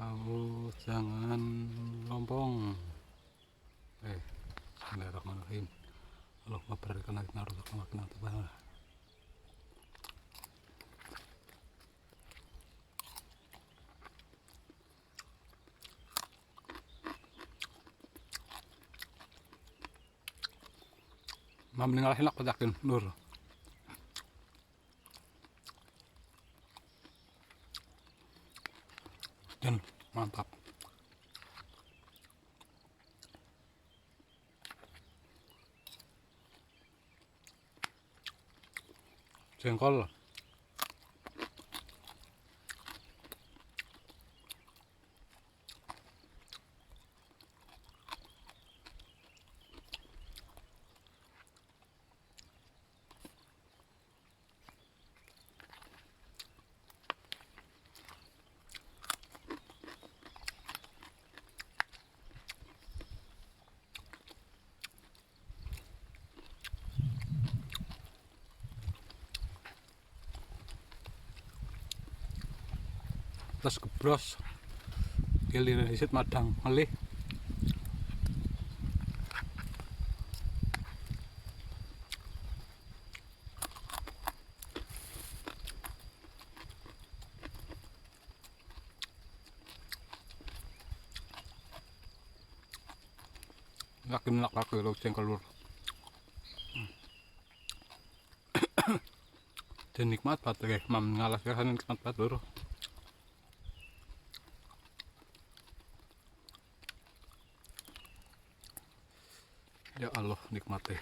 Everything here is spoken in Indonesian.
Kamu jangan lompong. Bismillahirrahmanirrahim. Allahumma barik lana fi narzaqna wa qina adzabannar. Ma meninggal enak yakin Nur. Dan mantap. Jengkol. Terus gebros giliran disit madang ngelih. Yakin laki lo jengkol Lur. Dan nikmat banget guys, mam ngalah kan nikmat banget Lur. Ya Allah nikmatnya.